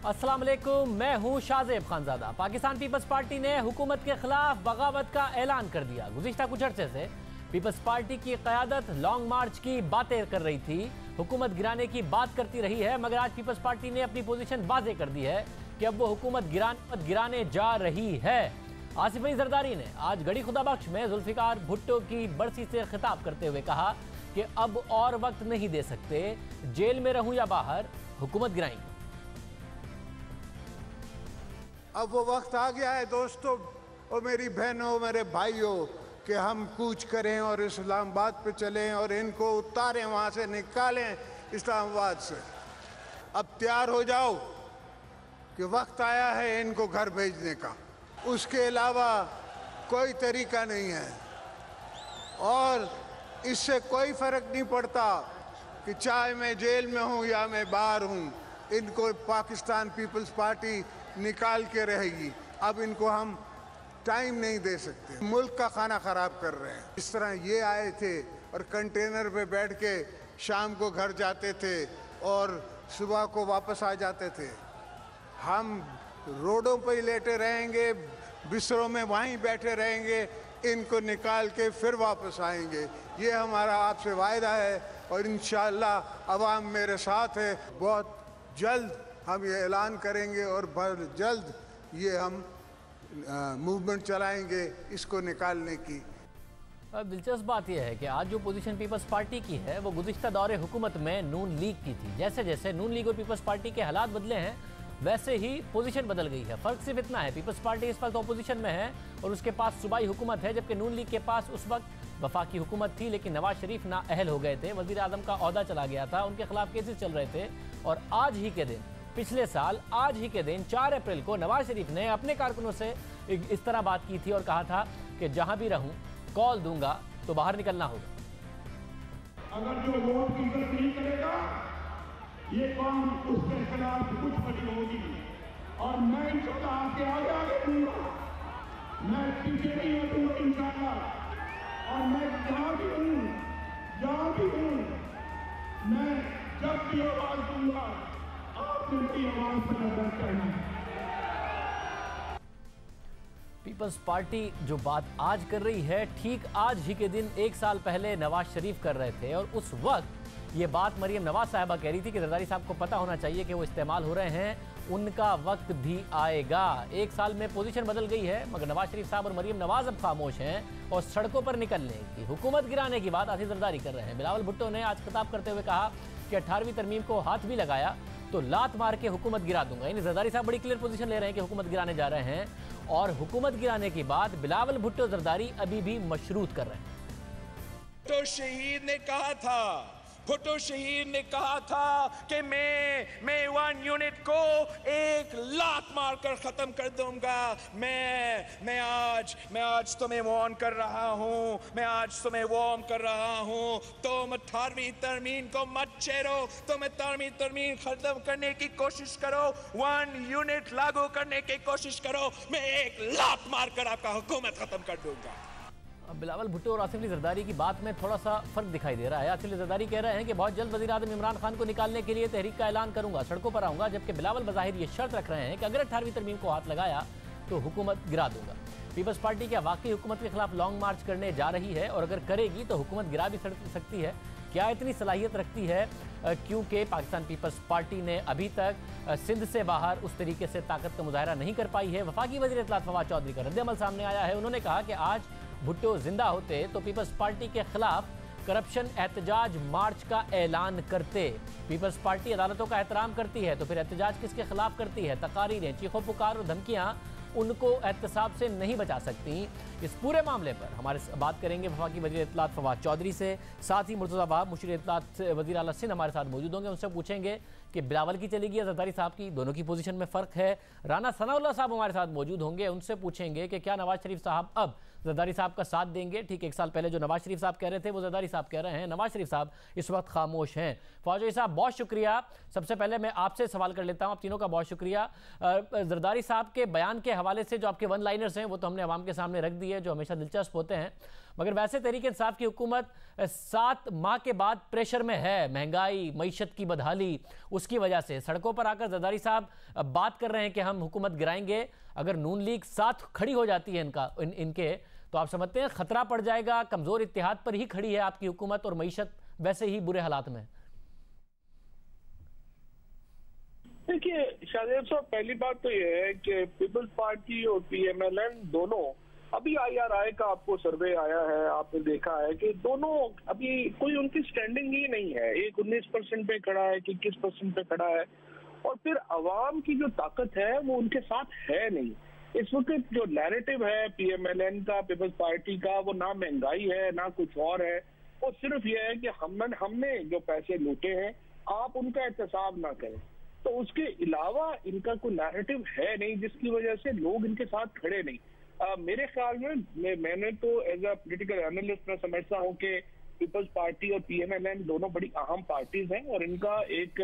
अस्सलाम वालेकुम, मैं हूं शाज़ेब खानज़ादा। पाकिस्तान पीपल्स पार्टी ने हुकूमत के खिलाफ बगावत का ऐलान कर दिया। गुज़िश्ता कुछ अर्से से पीपल्स पार्टी की क़यादत लॉन्ग मार्च की बातें कर रही थी, हुकूमत गिराने की बात करती रही है, मगर आज पीपल्स पार्टी ने अपनी पोजीशन वाज़ेह कर दी है कि अब वो हुकूमत गिराने जा रही है। आसिफ अली जरदारी ने आज गढ़ी खुदाबख्श में जुल्फ़िकार भुट्टो की बरसी से खिताब करते हुए कहा कि अब और वक्त नहीं दे सकते, जेल में रहूं या बाहर, हुकूमत गिराएंगे। अब वो वक्त आ गया है दोस्तों और मेरी बहनों, मेरे भाइयों, कि हम कूच करें और इस्लामाबाद पे चलें और इनको उतारें, वहाँ से निकालें इस्लामाबाद से। अब तैयार हो जाओ कि वक्त आया है इनको घर भेजने का, उसके अलावा कोई तरीका नहीं है। और इससे कोई फ़र्क नहीं पड़ता कि चाहे मैं जेल में हूँ या मैं बाहर हूँ, इनको पाकिस्तान पीपल्स पार्टी निकाल के रहेगी। अब इनको हम टाइम नहीं दे सकते, मुल्क का खाना ख़राब कर रहे हैं। इस तरह ये आए थे और कंटेनर पे बैठ के शाम को घर जाते थे और सुबह को वापस आ जाते थे। हम रोडों पर ही लेटे रहेंगे, बिस्तरों में वहीं बैठे रहेंगे, इनको निकाल के फिर वापस आएंगे। ये हमारा आपसे वायदा है और इंशाअल्लाह अवाम मेरे साथ है। बहुत जल्द हम ये ऐलान करेंगे और बहुत जल्द ये हम मूवमेंट चलाएंगे इसको निकालने की। अब दिलचस्प बात यह है कि आज जो पोजीशन पीपल्स पार्टी की है वो गुज़िश्ता दौरे हुकूमत में नून लीग की थी। जैसे जैसे नून लीग और पीपल्स पार्टी के हालात बदले हैं वैसे ही पोजीशन बदल गई है। फ़र्क सिर्फ इतना है, पीपल्स पार्टी इस वक्त अपोजिशन में है और उसके पास सूबाई हुकूमत है, जबकि नून लीग के पास उस वक्त वफाकी हुकूमत थी, लेकिन नवाज शरीफ नाअहल हो गए थे, वज़ीर आज़म का ओहदा चला गया था, उनके खिलाफ केसेस चल रहे थे। और आज ही के दिन, पिछले साल आज ही के दिन 4 अप्रैल को नवाज शरीफ ने अपने कारकुनों से इस तरह बात की थी और कहा था कि जहां भी रहूं कॉल दूंगा तो बाहर निकलना होगा। अगर जो वोट की इज्जत नहीं करेगा ये कौम उसके खिलाफ कुछ बड़ी होगी और मैं इंशाअल्लाह आपके आगे दूंगा, मैं पीछे नहीं हटूंगा इंशाअल्लाह। और मैं जहां भी हूं मैं जब भी आवाज दूंगा आप उनकी आवाज पर नजर करना। पीपल्स पार्टी जो बात आज कर रही है, ठीक आज ही के दिन 1 साल पहले नवाज शरीफ कर रहे थे और उस वक्त ये बात मरियम नवाज साहबा कह रही थी कि जरदारी साहब को पता होना चाहिए कि वो इस्तेमाल हो रहे हैं, उनका वक्त भी आएगा। 1 साल में पोजीशन बदल गई है, मगर नवाज शरीफ साहब और मरियम नवाज अब खामोश हैं और सड़कों पर निकलने की, हुकूमत गिराने की बात आसिफ जरदारी कर रहे हैं। बिलावल भुट्टो ने आज खिताब करते हुए कहा कि 18वीं तरमीम को हाथ भी लगाया तो लात मार के हुकूमत गिरा दूंगा। यानी जरदारी साहब बड़ी क्लियर पोजीशन ले रहे हैं कि हुकूमत गिराने जा रहे हैं और हुकूमत गिराने की बात बिलावल भुट्टो जरदारी अभी भी मशरूत कर रहे हैं। भुट्टो शहीद ने कहा था कि मैं 1 यूनिट को एक लात मारकर खत्म कर दूंगा। मैं आज तुम्हें वार्न कर रहा हूं, तुम 18वीं तरमीम को मत छेड़ो, तुम 18वीं तरमीम खत्म करने की कोशिश करो, 1 यूनिट लागू करने की कोशिश करो, मैं एक लात मारकर आपका हुकूमत खत्म कर दूंगा। बिलावल भुट्टो और आसिफ अली जरदारी की बात में थोड़ा सा फर्क दिखाई दे रहा है। आसिफ अली जरदारी कह रहे हैं कि बहुत जल्द वज़ीर आज़म इमरान खान को निकालने के लिए तहरीक का ऐलान करूंगा, सड़कों पर आऊंगा, जबकि बिलावल बज़ाहिर ये शर्त रख रहे हैं कि अगर 18वीं तरमीम को हाथ लगाया तो हुकूमत गिरा दूंगा। पीपल्स पार्टी क्या वाकई हुकूमत के खिलाफ लॉन्ग मार्च करने जा रही है और अगर करेगी तो हुकूमत गिरा भी सकती है? क्या इतनी सलाहियत रखती है? क्योंकि पाकिस्तान पीपल्स पार्टी ने अभी तक सिंध से बाहर उस तरीके से ताकत का मुजाहरा नहीं कर पाई है। वफाकी वज़ीर इत्तलात फवाद चौधरी का रद्द-ए-अमल सामने आया है। उन्होंने कहा कि आज भुट्टो जिंदा होते तो पीपल्स पार्टी के खिलाफ करप्शन एहतजाज मार्च का ऐलान करते। पीपल्स पार्टी अदालतों का एहतराम करती है तो फिर एहतजाज किसके खिलाफ करती है? तकारीरें, चीखों पुकार और धमकियां उनको एहतसाब से नहीं बचा सकती। इस पूरे मामले पर हमारे बात करेंगे वफाकी वज़ीर इत्तलात फवाद चौधरी से, साथ ही मुर्तज़ा वहाब मुशीर इत्तलात वज़ीर आला सिंध हमारे साथ मौजूद होंगे। उनसे पूछेंगे कि बिलावल की चलेगी या जरदारी साहब की, दोनों की पोजीशन में फ़र्क है। राना सनाउल्लाह साहब हमारे साथ मौजूद होंगे, उनसे पूछेंगे कि क्या नवाज शरीफ साहब अब जरदारी साहब का साथ देंगे? ठीक 1 साल पहले जो नवाज शरीफ साहब कह रहे थे वो जरदारी साहब कह रहे हैं, नवाज शरीफ साहब इस वक्त खामोश हैं। फौजी साहब बहुत शुक्रिया। सबसे पहले मैं आपसे सवाल कर लेता हूँ, आप तीनों का बहुत शुक्रिया। जरदारी साहब के बयान के हवाले से जो आपके वन लाइनर्स हैं वो तो हमने आवाम के सामने रख दिए, जो हमेशा दिलचस्प होते हैं, मगर वैसे तहरीक इंसाफ की हुकूमत 7 माह के बाद प्रेशर में है, महंगाई, मईशत की बदहाली, उसकी वजह से सड़कों पर आकर जरदारी साहब बात कर रहे हैं कि हम हुकूमत गिराएंगे। अगर नून लीग साथ खड़ी हो जाती है इनके तो आप समझते हैं खतरा पड़ जाएगा? कमज़ोर इत्तेहाद पर ही खड़ी है आपकी हुकूमत और मईशत वैसे ही बुरे हालात में। देखिए शाहजेब साहब, पहली बात तो ये है कि पीपल्स पार्टी और PMLN दोनों, अभी IRI का आपको सर्वे आया है, आपने देखा है कि दोनों अभी कोई उनकी स्टैंडिंग ही नहीं है। एक 19% पे खड़ा है कि 21% पे खड़ा है, और फिर अवाम की जो ताकत है वो उनके साथ है नहीं। इस वक्त जो नैरेटिव है PMLN का, पीपल्स पार्टी का, वो ना महंगाई है ना कुछ और है, वो सिर्फ ये है कि हमने जो पैसे लूटे हैं आप उनका एहतसाब ना करें। तो उसके अलावा इनका कोई नैरेटिव है नहीं, जिसकी वजह से लोग इनके साथ खड़े नहीं। मेरे ख्याल में मैंने तो एज अ पॉलिटिकल एनालिस्ट मैं समझता हूँ कि पीपल्स पार्टी और PMLN दोनों बड़ी अहम पार्टीज हैं और इनका एक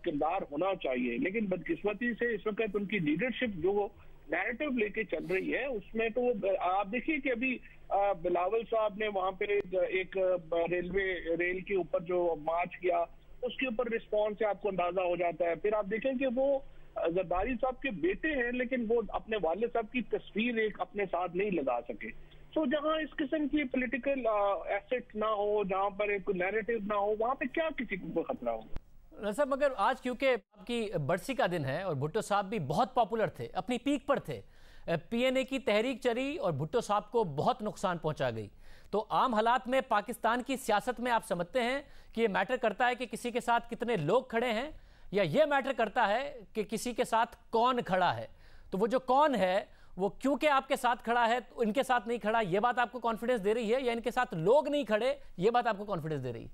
किरदार होना चाहिए। लेकिन बदकिस्मती से इस वक्त उनकी लीडरशिप जो नैरेटिव लेके चल रही है उसमें तो आप देखिए कि अभी बिलावल साहब ने वहां पे एक रेल के ऊपर जो मार्च किया, उसके ऊपर रिस्पॉन्स से आपको अंदाजा हो जाता है। फिर आप देखें कि वो जरदारी साहब के बेटे हैं, लेकिन वो अपने वालिद साहब की तस्वीर एक अपने साथ नहीं लगा सके। तो जहां इस किस्म की पॉलिटिकल एसेट ना हो, जहां पर एक नैरेटिव ना हो, वहां पे क्या किसी को खतरा हो? साहब मगर आज क्योंकि आपकी बरसी का दिन है और भुट्टो साहब भी बहुत पॉपुलर थे, अपनी पीक पर थे, PNA की तहरीक चली और भुट्टो साहब को बहुत नुकसान पहुंचा गई। तो आम हालात में पाकिस्तान की सियासत में आप समझते हैं कि ये मैटर करता है कि किसी के साथ कितने लोग खड़े हैं, या ये मैटर करता है कि किसी के साथ कौन खड़ा है? तो वो जो कौन है वो क्योंकि आपके साथ खड़ा है तो इनके साथ नहीं खड़ा, ये बात आपको कॉन्फिडेंस दे रही है, या इनके साथ लोग नहीं खड़े ये बात आपको कॉन्फिडेंस दे रही है?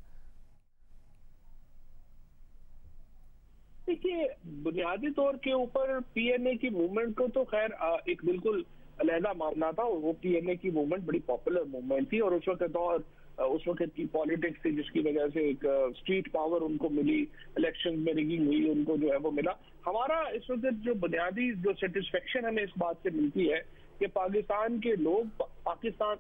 देखिए, बुनियादी तौर के ऊपर PNA की मूवमेंट को तो खैर एक बिल्कुल अलहदा मामला था, और वो PNA की मूवमेंट बड़ी पॉपुलर मूवमेंट थी, और उस वक्त की पॉलिटिक्स थी जिसकी वजह से एक स्ट्रीट पावर उनको मिली, इलेक्शन में रिगिंग हुई, उनको जो है वो मिला। हमारा इस वक्त जो बुनियादी जो सेटिस्फेक्शन हमें इस बात से मिलती है कि पाकिस्तान के लोग,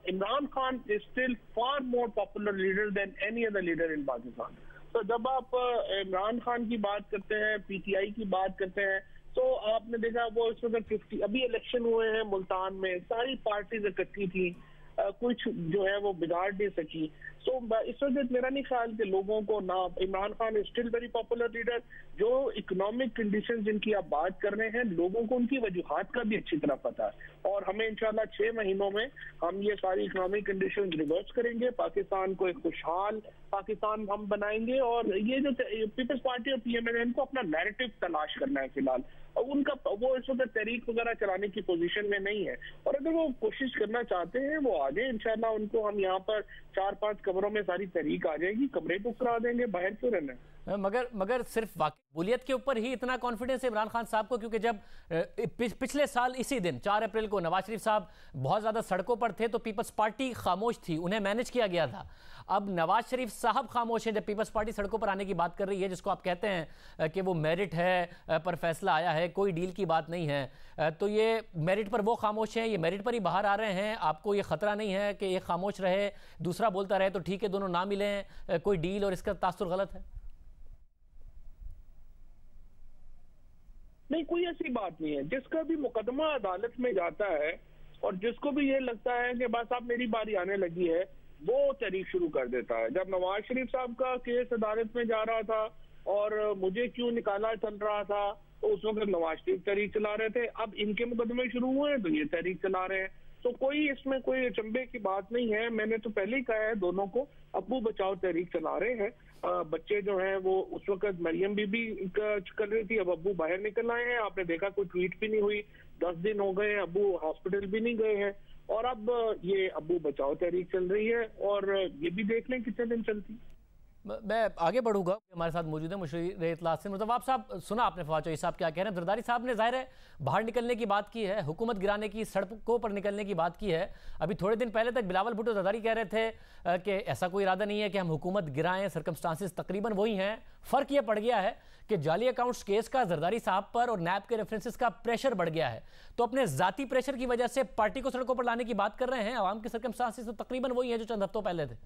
Imran Khan is still far more popular leader than any other leader in Pakistan. तो जब आप इमरान खान की बात करते हैं, PTI की बात करते हैं, तो आपने देखा वो इस वक्त 50 अभी इलेक्शन हुए हैं मुल्तान में, सारी पार्टीज इकट्ठी थी, कुछ जो है वो बिगाड़ नहीं सकी। सो इस वक्त मेरा नहीं ख्याल कि लोगों को ना, Imran Khan is still very popular leader. जो इकोनॉमिक कंडीशन जिनकी आप बात कर रहे हैं, लोगों को उनकी वजूहात का भी अच्छी तरह पता है, और हमें इंशाल्लाह 6 महीनों में हम ये सारी इकोनॉमिक कंडीशन रिवर्स करेंगे, पाकिस्तान को एक खुशहाल पाकिस्तान हम बनाएंगे। और ये जो पीपल्स पार्टी और PMLN को अपना नैरेटिव तलाश करना है फिलहाल, और उनका वो इस वक्त तहरीक वगैरह चलाने की पोजीशन में नहीं है, और अगर वो कोशिश करना चाहते हैं वो आ जाए, इंशाल्लाह उनको हम यहाँ पर 4-5 कमरों में सारी तहरीक आ जाएगी, कमरे बुक करा देंगे, बाहर क्यों रहना है? मगर सिर्फ वाकईयत के ऊपर ही इतना कॉन्फिडेंस है इमरान खान साहब को? क्योंकि जब पिछले साल इसी दिन 4 अप्रैल को नवाज शरीफ साहब बहुत ज़्यादा सड़कों पर थे तो पीपल्स पार्टी खामोश थी, उन्हें मैनेज किया गया था। अब नवाज शरीफ साहब खामोश है जब पीपल्स पार्टी सड़कों पर आने की बात कर रही है, जिसको आप कहते हैं कि वो मेरिट है पर फैसला आया है, कोई डील की बात नहीं है। तो ये मेरिट पर वो खामोश हैं, ये मेरिट पर ही बाहर आ रहे हैं। आपको ये खतरा नहीं है कि ये खामोश रहे, दूसरा बोलता रहे तो ठीक है, दोनों ना मिलें, कोई डील और इसका तासुर गलत है? नहीं, कोई ऐसी बात नहीं है। जिसका भी मुकदमा अदालत में जाता है और जिसको भी ये लगता है कि बस अब मेरी बारी आने लगी है, वो तहरीक शुरू कर देता है। जब नवाज शरीफ साहब का केस अदालत में जा रहा था और मुझे क्यों निकाला चल रहा था, तो उस वक्त नवाज शरीफ तहरीक चला रहे थे। अब इनके मुकदमे शुरू हुए हैं तो ये तहरीक चला रहे हैं। तो कोई इसमें कोई अचंभे की बात नहीं है। मैंने तो पहले ही कहा है दोनों को, अब्बू बचाओ तहरीक चला रहे हैं। बच्चे जो हैं वो उस वक्त मरियम बीबी कर रही थी, अब अब्बू बाहर निकल आए हैं। आपने देखा कोई ट्वीट भी नहीं हुई, 10 दिन हो गए अब्बू हॉस्पिटल भी नहीं गए हैं, और अब ये अब्बू बचाओ तहरीक चल रही है, और ये भी देख लें कितने दिन चलती। मैं आगे बढ़ूंगा, हमारे साथ मौजूद है मुशीर इत्तलात सिंध मुज़फ़्फ़र साहब। सुना आपने फवाद चौधरी साहब क्या कह रहे हैं। जरदारी साहब ने ज़ाहिर है बाहर निकलने की बात की है, हुकूमत गिराने की, सड़कों पर निकलने की बात की है। अभी थोड़े दिन पहले तक बिलावल भुट्टो जरदारी कह रहे थे कि ऐसा कोई इरादा नहीं है कि हम हुकूमत गिराएं, सर्कमस्टांसिस तकरीबन वही हैं। फ़र्क ये पड़ गया है कि जाली अकाउंट्स केस का जरदारी साहब पर और नैब के रेफरेंसेस का प्रेशर बढ़ गया है, तो अपने ज़ाती प्रेशर की वजह से पार्टी को सड़कों पर लाने की बात कर रहे हैं। आवाम के सर्कमस्टांसिस तो तकरीबन वही है जो चंद हफ्तों पहले थे।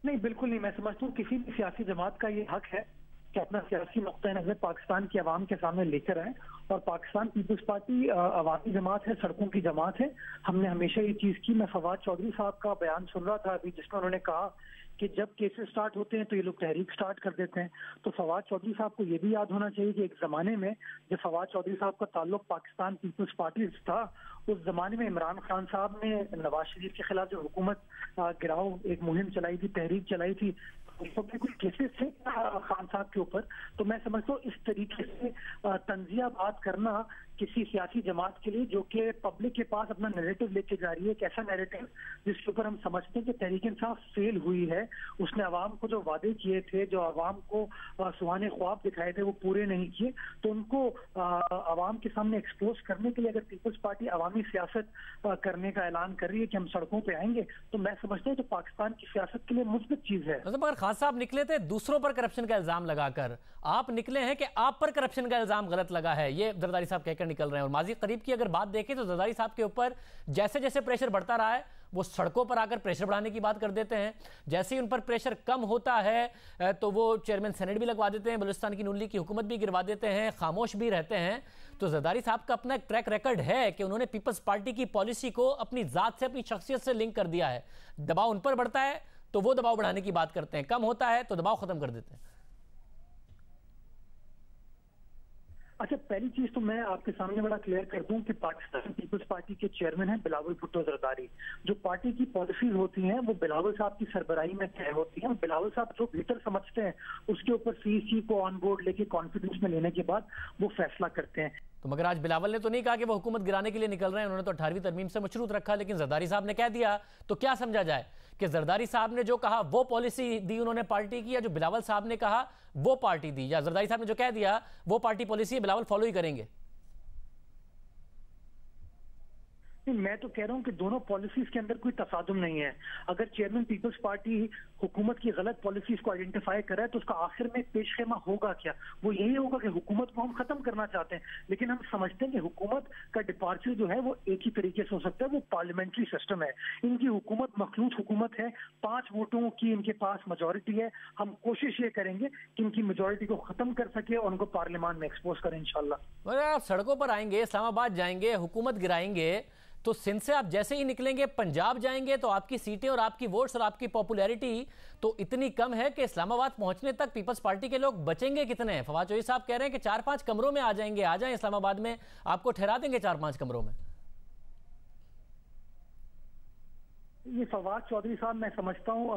नहीं, बिल्कुल नहीं। मैं समझता हूँ किसी भी सियासी जमात का ये हक है कि अपना सियासी नुक्ता नज़र पाकिस्तान की आवाम के सामने लेकर आए, और पाकिस्तान पीपल्स पार्टी अवामी जमात है, सड़कों की जमात है। हमने हमेशा ये चीज़ की। मैं फवाद चौधरी साहब का बयान सुन रहा था अभी, जिसमें उन्होंने कहा कि जब केसेस स्टार्ट होते हैं तो ये लोग तहरीक स्टार्ट कर देते हैं। तो फवाद चौधरी साहब को ये भी याद होना चाहिए कि एक ज़माने में जब फवाद चौधरी साहब का ताल्लुक पाकिस्तान पीपल्स पार्टी से था, उस जमाने में इमरान खान साहब ने नवाज शरीफ के खिलाफ जो हुकूमत गिराओ एक मुहिम चलाई थी, तहरीक चलाई थी, उसमें कुछ केसेस थे खान साहब के ऊपर। तो मैं समझता हूँ इस तरीके से तंजिया बात करना किसी सियासी जमात के लिए जो कि पब्लिक के पास अपना नैरेटिव लेके जा रही है, एक ऐसा नैरेटिव जिसके ऊपर हम समझते हैं कि तहरीक इंसाफ फेल हुई है। उसने आवाम को जो वादे किए थे, जो आवाम को सुहाने ख्वाब दिखाए थे, वो पूरे नहीं किए। तो उनको आवाम के सामने एक्सपोज करने के लिए अगर पीपल्स पार्टी अवामी सियासत करने का ऐलान कर रही है कि हम सड़कों पर आएंगे, तो मैं समझता हूँ तो पाकिस्तान की सियासत के लिए मुस्बत चीज़ है। मतलब अगर खान साहब निकले थे दूसरों पर करप्शन का इल्जाम लगाकर, आप निकले हैं कि आप पर करप्शन का इल्जाम गलत लगा है, ये जरदारी साहब कहकर निकल रहे हैं। और माजी करीब की अगर बात देखें तो जरदारी साहब के ऊपर जैसे जैसे प्रेशर बढ़ता रहा है, वो सड़कों पर आकर प्रेशर बढ़ाने की बात कर देते हैं। जैसे ही उन पर प्रेशर कम होता है तो वो चेयरमैन सेनेट भी लगवा देते हैं, बलूचिस्तान की नून लीग की हुकूमत भी गिरवा देते हैं, खामोश भी रहते हैं। तो जरदारी साहब का अपना एक ट्रैक रिकॉर्ड है कि उन्होंने पीपल्स पार्टी की पॉलिसी को अपनी जात से, अपनी शख्सियत से लिंक कर दिया है। दबाव उन पर बढ़ता है तो वो दबाव बढ़ाने की बात करते हैं, कम होता है तो दबाव खत्म कर देते हैं। अच्छा, पहली चीज तो मैं आपके सामने बड़ा क्लियर कर दूं कि पाकिस्तान पीपल्स पार्टी के चेयरमैन हैं बिलावल भुट्टो जरदारी। जो पार्टी की पॉलिसीज होती हैं वो बिलावल साहब की सरबराही में तय होती हैं। बिलावल साहब जो बेहतर समझते हैं उसके ऊपर सीईसी को ऑन बोर्ड लेके कॉन्फिडेंस में लेने के बाद वो फैसला करते हैं। तो मगर आज बिलावल ने तो नहीं कहा कि वो हुकूमत गिराने के लिए निकल रहे हैं, उन्होंने तो 18वीं तरमीम से मशरूत रखा, लेकिन जरदारी साहब ने कह दिया। तो क्या समझा जाए कि जरदारी साहब ने जो कहा वो पॉलिसी दी उन्होंने पार्टी की, या जो बिलावल साहब ने कहा वो पार्टी दी, या जरदारी साहब ने जो कह दिया वो पार्टी पॉलिसी है, बिलावल फॉलो ही करेंगे? मैं तो कह रहा हूं कि दोनों पॉलिसीज के अंदर कोई तसादुम नहीं है। अगर चेयरमैन पीपल्स पार्टी हुकूमत की गलत पॉलिसीज को आइडेंटिफाई करे तो उसका आखिर में पेशखेमा होगा क्या? वो यही होगा कि हुकूमत को हम खत्म करना चाहते हैं। लेकिन हम समझते हैं कि हुकूमत का डिपार्चर जो है वो एक ही तरीके से हो सकता है, वो पार्लियामेंट्री सिस्टम है। इनकी हुकूमत मखलूत हुकूमत है, 5 वोटों की इनके पास मेजॉरिटी है। हम कोशिश ये करेंगे कि इनकी मेजॉरिटी को खत्म कर सके और उनको पार्लियामान में एक्सपोज करें इंशाल्लाह। अगर आप सड़कों पर आएंगे, इस्लामाबाद जाएंगे, हुकूमत गिराएंगे, तो सिंध से आप जैसे ही निकलेंगे पंजाब जाएंगे तो आपकी सीटें और आपकी वोट्स और आपकी पॉपुलैरिटी तो इतनी कम है कि इस्लामाबाद पहुंचने तक पीपल्स पार्टी के लोग बचेंगे कितने हैं? फवाद चौधरी साहब कह रहे हैं कि 4-5 कमरों में आ जाएंगे, आ जाएं इस्लामाबाद में, आपको ठहरा देंगे 4-5 कमरों में। ये फवाद चौधरी साहब, मैं समझता हूँ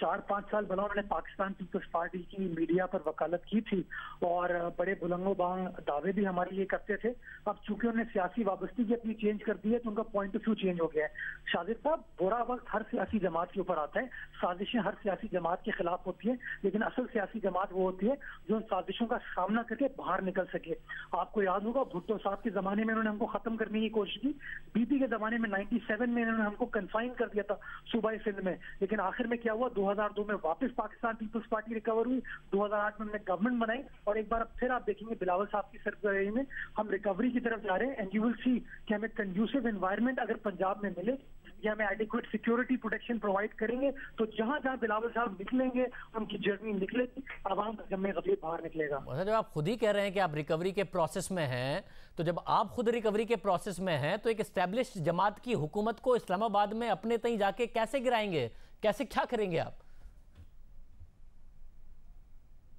4-5 साल पहले उन्होंने पाकिस्तान पीपल्स पार्टी की मीडिया पर वकालत की थी और बड़े बुलंदो बांग दावे भी हमारे लिए करते थे। अब चूंकि उन्होंने सियासी वाबस्तगी अपनी चेंज कर दी है तो उनका पॉइंट ऑफ व्यू चेंज हो गया है। शाजिद साहब, बुरा वक्त हर सियासी जमात के ऊपर आता है, साजिशें हर सियासी जमात के खिलाफ होती है, लेकिन असल सियासी जमात वो होती है जो उन साजिशों का सामना करके बाहर निकल सके। आपको याद होगा भुट्टो साहब के जमाने में उन्होंने हमको खत्म करने की कोशिश की, बीपी के जमाने में 97 में इन्होंने हमको कन्फाइन कर दिया था सूबाई सिंध में, लेकिन आखिर में क्या हुआ, 2002 में वापस पाकिस्तान पीपल्स पार्टी रिकवर हुई, 2008 में उन्होंने गवर्नमेंट बनाई और एक बार फिर आप देखेंगे बिलावल साहब की सरबराही में हम रिकवरी की तरफ जा रहे हैं। एंड यू विल सी कि हमें कंड्यूसिव एनवायरनमेंट अगर पंजाब में मिले या हमें एडिक्वेट सिक्योरिटी प्रोटेक्शन प्रोवाइड करेंगे तो जहां जहां बिलावल साहब निकलेंगे उनकी जर्नी निकलेगी, आवाम का जम्मे गफीर बाहर निकलेगा। जब आप खुद ही कह रहे हैं कि आप रिकवरी के प्रोसेस में हैं, तो जब आप खुद रिकवरी के प्रोसेस में हैं तो एक एस्टैब्लिश्ड जमात की हुकूमत को इस्लामाबाद में अपने तई जाके कैसे गिराएंगे, कैसे क्या करेंगे आप?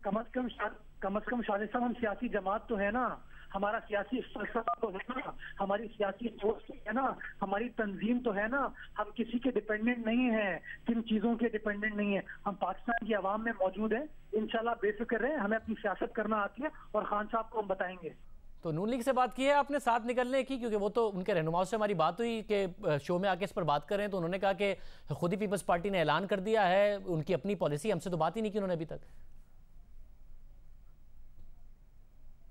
कम अज कम शाहिद साहब, हम सियासी जमात तो है ना, हमारा सियासी फलसफा तो है ना, हमारी सियासी सोच तो है ना, हमारी तंजीम तो है ना। हम किसी के डिपेंडेंट नहीं है, किन चीजों के डिपेंडेंट नहीं है, हम पाकिस्तान की आवाम में मौजूद है। इंशाल्लाह बेफिक्र रहे, हमें अपनी सियासत करना आती है और खान साहब को हम बताएंगे। تو نون لیگ سے بات کی ہے آپ نے ساتھ نکلنے کی؟ کیونکہ وہ تو ان کے رہنماؤں سے ہماری بات ہوئی کہ شو میں آ کے اس پر بات کریں، تو انہوں نے کہا کہ خود ہی پیپلز پارٹی نے اعلان کر دیا ہے ان کی اپنی پالیسی، ہم سے تو بات ہی نہیں کی انہوں نے ابھی تک۔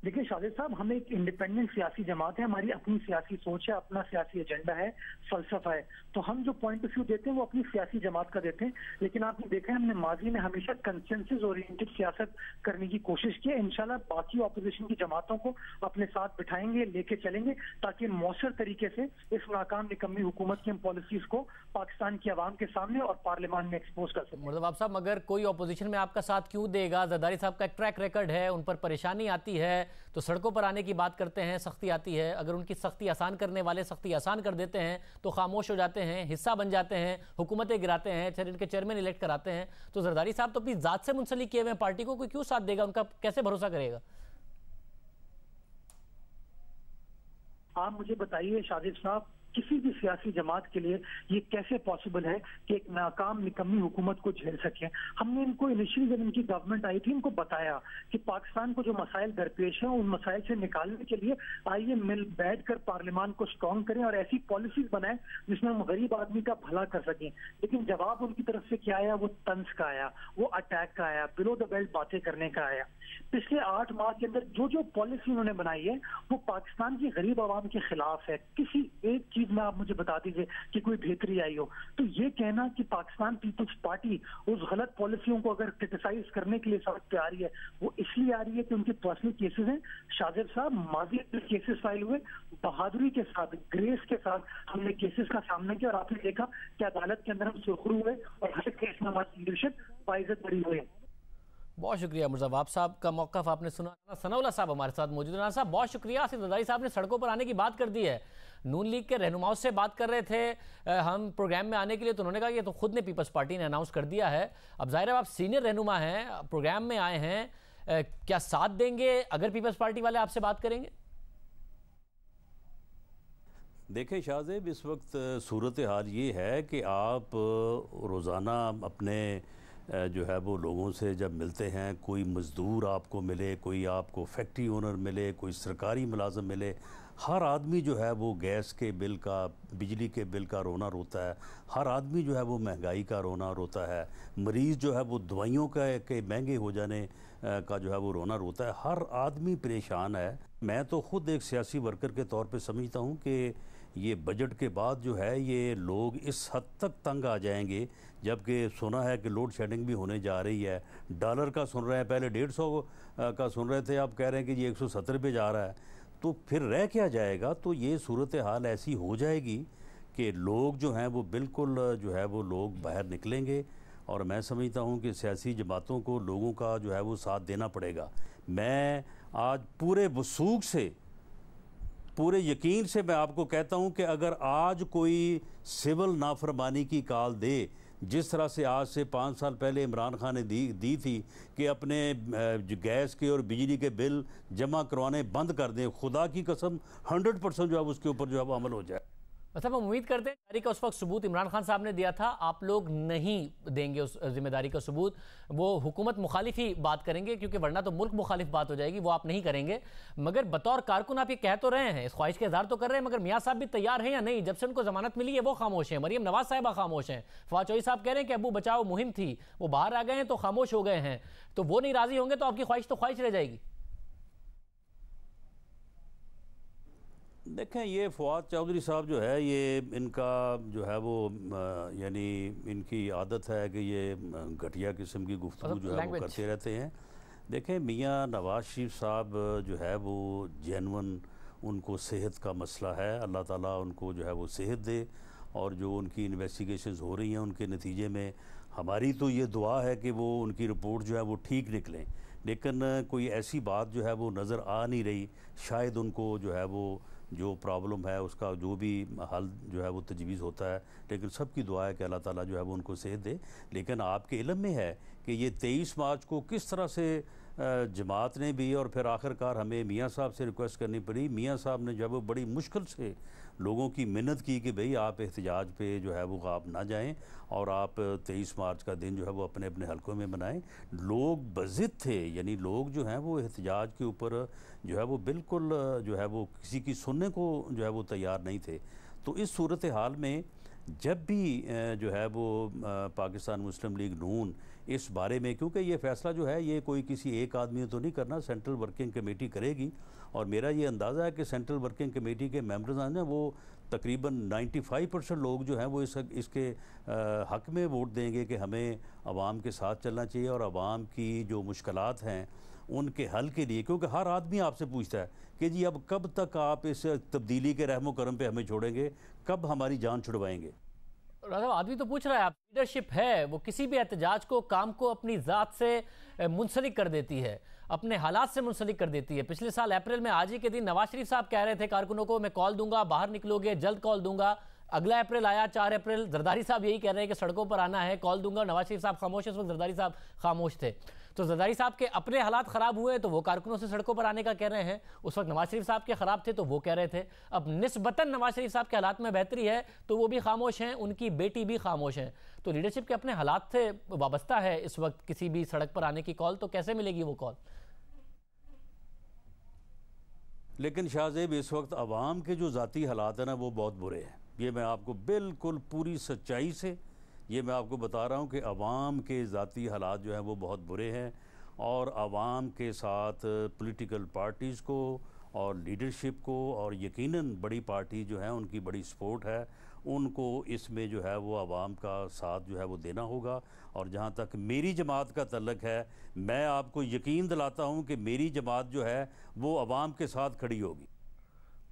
دیکھیں شاہد صاحب، ہم ایک انڈیپینڈنٹ سیاسی جماعت ہے، ہماری اپنی سیاسی سوچ ہے، اپنا سیاسی ایجنڈا ہے، فلسفہ ہے، تو ہم جو پوائنٹ آف ویو دیتے ہیں وہ اپنی سیاسی جماعت کا دیتے ہیں۔ لیکن آپ نے دیکھا ہے ہم نے ماضی میں ہمیشہ کنسنسس اورینٹڈ سیاست کرنے کی کوشش کی ہے۔ انشاءاللہ باقی اپوزیشن کی جماعتوں کو اپنے ساتھ بٹھائیں گے، لے کے چلیں گے، تاکہ مؤثر طریقے سے اس ناکام نکمی حکومت کی ہم پالیسیز کو پاکستان کی عوام کے سامنے اور پارلیمان میں ایکسپوز کر سکیں۔ مرزا صاحب، مگر کوئی اپوزیشن میں آپ کا ساتھ کیوں دے گا؟ زرداری صاحب کا ایک ٹریک ریکارڈ ہے، ان پر پریشانی آتی ہے تو سڑکوں پر آنے کی بات کرتے ہیں، سختی آتی ہے، اگر ان کی سختی آسان کرنے والے سختی آسان کر دیتے ہیں تو خاموش ہو جاتے ہیں، حصہ بن جاتے ہیں، حکومتیں گراتے ہیں، ان کے چیئرمین الیکٹ کراتے ہیں۔ تو زرداری صاحب تو اپنی ذات سے منسلک کیے ہوئے پارٹی کو کوئی کیوں ساتھ دے گا؟ ان کا کیسے بھروسہ کرے گا؟ آپ مجھے بتائیے شاہد صاحب، کسی بھی سیاسی جماعت کے لیے یہ کیسے پاسبل ہے کہ ایک ناکام نکمی حکومت کو جھیل سکیں؟ ہم نے ان کو انیشلی جب ان کی گورنمنٹ آئی تھی ان کو بتایا کہ پاکستان کو جو مسائل درپیش ہیں ان مسائل سے نکالنے کے لیے آئیے مل بیٹھ کر پارلیمان کو اسٹرانگ کریں اور ایسی پالیسیز بنائیں جس میں ہم غریب آدمی کا بھلا کر سکیں۔ لیکن جواب ان کی طرف سے کیا آیا؟ وہ طنز کا آیا، وہ اٹیک کا آیا، بلو دا بیلٹ باتیں کرنے کا آیا۔ پچھلے 8 ماہ کے اندر جو پالیسی انہوں نے بنائی ہے وہ پاکستان کی غریب عوام کے خلاف ہے۔ کسی ایک چیز میں آپ مجھے بتا دیجئے کہ کوئی بہتری آئی ہو، تو یہ کہنا کہ پاکستان پیپلز پارٹی اس غلط پالیسیوں کو اگر کرٹیسائز کرنے کے لیے سڑک پہ آ رہی ہے، وہ اس لیے آ رہی ہے کہ ان کے پرسنل کیسز ہیں۔ شاذب صاحب، ماضی میں کیسز فائل ہوئے، بہادری کے ساتھ، گریس کے ساتھ ہم نے کیسز کا سامنا کیا اور آپ نے دیکھا کہ عدالت کے اندر ہم سرخرو ہوئے اور ہر کیس میں ہماری لیڈرشپ باعزت بری ہوئی۔ بہت شکریہ مرزا واب صاحب کا موقف آپ نے سنا۔ ثناء اللہ صاحب ہمارے ساتھ موجود ہیں۔ ثناء صاحب بہت شکریہ، آصف زرداری صاحب نے سڑکوں پر آنے کی بات کر دی ہے۔ نون لیگ کے رہنماؤں سے بات کر رہے تھے ہم پروگرام میں آنے کے لیے، تو انہوں نے کہا یہ تو خود نے پیپلز پارٹی نے اناؤنس کر دیا ہے۔ اب ظاہر ہے آپ سینئر رہنما ہیں، پروگرام میں آئے ہیں، کیا ساتھ دیں گے اگر پیپلز پارٹی والے آپ سے بات کریں گے؟ دیکھیں شاہزیب، اس وقت صورتحال یہ ہے کہ آپ روزانہ اپنے جو ہے وہ لوگوں سے جب ملتے ہیں، کوئی مزدور آپ کو ملے، کوئی آپ کو فیکٹری اونر ملے، کوئی سرکاری ملازم ملے، ہر آدمی جو ہے وہ گیس کے بل کا، بجلی کے بل کا رونا روتا ہے، ہر آدمی جو ہے وہ مہنگائی کا رونا روتا ہے، مریض جو ہے وہ دوائیوں کے مہنگے ہو جانے کا جو ہے وہ رونا روتا ہے، ہر آدمی پریشان ہے۔ میں تو خود ایک سیاسی ورکر کے طور پہ سمجھتا ہوں کہ یہ بجٹ کے بعد جو ہے یہ لوگ اس حد تک تنگ آ جائیں گے، جبکہ سنا ہے کہ لوڈ شیڈنگ بھی ہونے جا رہی ہے، ڈالر کا سن رہے ہیں، پہلے 150 کا سن رہے تھے، اب کہہ رہے ہیں کہ یہ 170 پہ جا رہا ہے، تو پھر رہ کیا جائے گا؟ تو یہ صورتحال ایسی ہو جائے گی کہ لوگ جو ہیں وہ بالکل جو ہے وہ لوگ باہر نکلیں گے، اور میں سمجھتا ہوں کہ سیاسی جماعتوں کو لوگوں کا جو ہے وہ ساتھ دینا پڑے گا۔ میں آج پورے وثوق سے، پورے یقین سے میں آپ کو کہتا ہوں کہ اگر آج کوئی سول نافرمانی کی کال دے، جس طرح سے آج سے 5 سال پہلے عمران خان نے دی تھی کہ اپنے گیس کے اور بجلی کے بل جمع کروانے بند کر دیں، خدا کی قسم 100% جو ہے اس کے اوپر جو ہے وہ عمل ہو جائے۔ مطلب ہم امید کرتے ہیں ذمہ داری کا اس وقت ثبوت عمران خان صاحب نے دیا تھا، آپ لوگ نہیں دیں گے اس ذمہ داری کا ثبوت، وہ حکومت مخالف ہی بات کریں گے، کیونکہ ورنہ تو ملک مخالف بات ہو جائے گی، وہ آپ نہیں کریں گے۔ مگر بطور کارکن آپ یہ کہہ تو رہے ہیں، اس خواہش کے اظہار تو کر رہے ہیں، مگر میاں صاحب بھی تیار ہیں یا نہیں؟ جب سے ان کو ضمانت ملی ہے وہ خاموش ہیں، مریم نواز صاحبہ خاموش ہیں، فواد چوہدری صاحب کہہ رہے ہیں کہ ابو بچاؤ مہم تھی، وہ باہر آ گئے ہیں تو خاموش ہو گئے ہیں، تو وہ نہیں راضی ہوں گے تو آپ کی خواہش تو خواہش رہ جائے گی۔ دیکھیں، یہ فواد چوہدری صاحب جو ہے، یہ ان کا جو ہے وہ یعنی ان کی عادت ہے کہ یہ گھٹیا قسم کی گفتگو جو ہے وہ کرتے رہتے ہیں۔ دیکھیں، میاں نواز شریف صاحب جو ہے وہ جینون، ان کو صحت کا مسئلہ ہے، اللہ تعالیٰ ان کو جو ہے وہ صحت دے، اور جو ان کی انویسٹیگیشنز ہو رہی ہیں ان کے نتیجے میں ہماری تو یہ دعا ہے کہ وہ ان کی رپورٹ جو ہے وہ ٹھیک نکلیں، لیکن کوئی ایسی بات جو ہے وہ نظر آ نہیں رہی۔ شاید ان کو جو ہے وہ جو پرابلم ہے اس کا جو بھی حل جو ہے وہ تجویز ہوتا ہے، لیکن سب کی دعا ہے کہ اللہ تعالیٰ جو ہے وہ ان کو صحت دے۔ لیکن آپ کے علم میں ہے کہ یہ 23 مارچ کو کس طرح سے जमात ने भी, और फिर आखिरकार हमें मियाँ साहब से रिक्वेस्ट करनी पड़ी। मियाँ साहब ने जो है वो बड़ी मुश्किल से लोगों की मिन्नत की कि भाई आप एहतजाज पे जो है वो आप ना जाएं और आप 23 मार्च का दिन जो है वो अपने अपने हलकों में मनाएं। लोग बज़िद थे, यानी लोग जो हैं वो एहतजाज के ऊपर जो है वो बिल्कुल जो है वो किसी की सुनने को जो है वो तैयार नहीं थे। तो इस सूरत हाल में जब भी जो है वो पाकिस्तान मुस्लिम लीग नून इस बारे में, क्योंकि ये फ़ैसला जो है ये कोई किसी एक आदमी ने तो नहीं करना, सेंट्रल वर्किंग कमेटी करेगी। और मेरा ये अंदाज़ा है कि सेंट्रल वर्किंग कमेटी के मेंबर्स हैं ना, वो तकरीबन 95% लोग जो हैं वो इसके हक़ में वोट देंगे कि हमें आवाम के साथ चलना चाहिए और आवाम की जो मुश्किलात हैं उनके हल के लिए। क्योंकि हर आदमी आपसे पूछता है कि जी अब कब तक आप इस तब्दीली के रहमो करम पे हमें छोड़ेंगे, कब हमारी जान छुड़वाएंगे। आदमी तो पूछ रहा है, आप लीडरशिप है वो किसी भी एहतजाज को, काम को अपनी ज़ात से मुंसलिक कर देती है, अपने हालात से मुंसलिक कर देती है। पिछले साल अप्रैल में आज ही के दिन नवाज शरीफ साहब कह रहे थे कारकुनों को, मैं कॉल दूंगा, बाहर निकलोगे जल्द कॉल दूंगा। अगला अप्रैल आया, 4 अप्रैल, जरदारी साहब यही कह रहे हैं कि सड़कों पर आना है, कॉल दूंगा। नवाज शरीफ साहब खामोश है, इस वक्त जरदारी साहब खामोश थे। तो जरदारी साहब के अपने हालात ख़राब हुए तो वो कारकुनों से सड़कों पर आने का कह रहे हैं, उस वक्त नवाज शरीफ साहब के ख़राब थे तो वो कह रहे थे। अब निस्बतन नवाज शरीफ साहब के हालात में बेहतरी है तो वो भी खामोश हैं, उनकी बेटी भी खामोश हैं। तो लीडरशिप के अपने हालात से वाबस्ता है इस वक्त किसी भी सड़क पर आने की कॉल, तो कैसे मिलेगी वो कॉल। लेकिन शाहजेब इस वक्त आवाम के जो ज़ाती हालात हैं ना वो बहुत बुरे हैं। ये मैं आपको बिल्कुल पूरी सच्चाई से ये मैं आपको बता रहा हूँ कि आवाम के ज़ाती हालात जो हैं वो बहुत बुरे हैं। और आवाम के साथ पॉलिटिकल पार्टीज़ को और लीडरशिप को और यकीनन बड़ी पार्टी जो है उनकी बड़ी सपोर्ट है, उनको इसमें जो है वो आवाम का साथ जो है वो देना होगा। और जहाँ तक मेरी जमात का तल्लक है, मैं आपको यकीन दिलाता हूँ कि मेरी जमात जो है वो आवाम के साथ खड़ी होगी।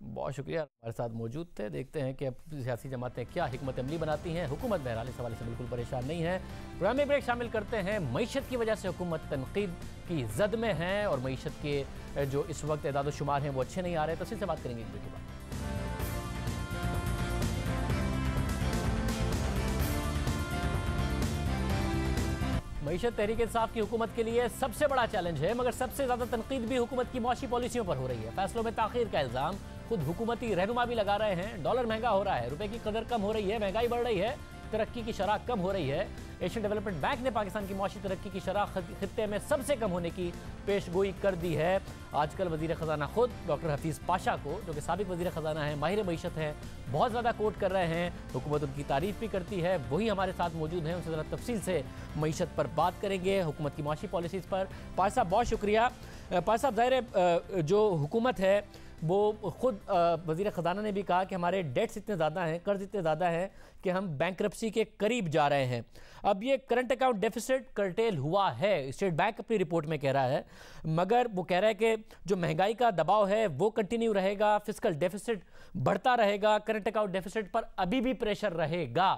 बहुत शुक्रिया, हमारे साथ मौजूद थे। देखते हैं कि अब सियासी जमातें क्या हिकमत अमली बनाती हैं। हुकूमत बहरहाल इस हवाले से बिल्कुल परेशान नहीं है। प्रोग्राम में ब्रेक शामिल करते हैं। मईशत की वजह से हुकूमत तनकीद की जद में है और मईशत के जो इस वक्त एदाद शुमार हैं वो अच्छे नहीं आ रहे। तफसील से बात करेंगे एक ब्रेक के बाद। मईशत तहरीक इंसाफ की हुकूमत के लिए सबसे बड़ा चैलेंज है, मगर सबसे ज़्यादा तनकीद भी हुकूमत की मौशी पॉलिसियों पर हो रही है। फैसलों में ताख़ीर का इल्ज़ाम खुद हुकूमती रहनुमा भी लगा रहे हैं। डॉलर महंगा हो रहा है, रुपए की कदर कम हो रही है, महंगाई बढ़ रही है, तरक्की की शरह कम हो रही है। एशियन डेवलपमेंट बैंक ने पाकिस्तान की मौशी तरक्की की शरह खित्ते में सबसे कम होने की पेशगोई कर दी है। आजकल वज़ीर ख़जाना खुद डॉक्टर हफीज़ पाशा को, जो कि साबिक वज़ीर ख़जाना है, माहिर मईशत हैं, बहुत ज़्यादा कोट कर रहे हैं। हुकूमत उनकी तारीफ़ भी करती है। वही हमारे साथ मौजूद हैं, उनसे ज़रा तफसील से मईशत पर बात करेंगे, हुकूमत की मौशी पॉलिसीज़ पर। पाशा साहब बहुत शुक्रिया। पाशा साहब, ज़ाहिर जो हुकूमत है वो ख़ुद वज़ीर ख़जाना ने भी कहा कि हमारे डेट्स इतने ज़्यादा हैं, कर्ज़ इतने ज़्यादा हैं कि हम बैंक्रप्सी के करीब जा रहे हैं। अब ये करंट अकाउंट डेफिसिट कर्टेल हुआ है, स्टेट बैंक अपनी रिपोर्ट में कह रहा है, मगर वो कह रहा है कि जो महंगाई का दबाव है वो कंटिन्यू रहेगा, फिस्कल डेफिसिट बढ़ता रहेगा, करंट अकाउंट डेफिसिट पर अभी भी प्रेशर रहेगा।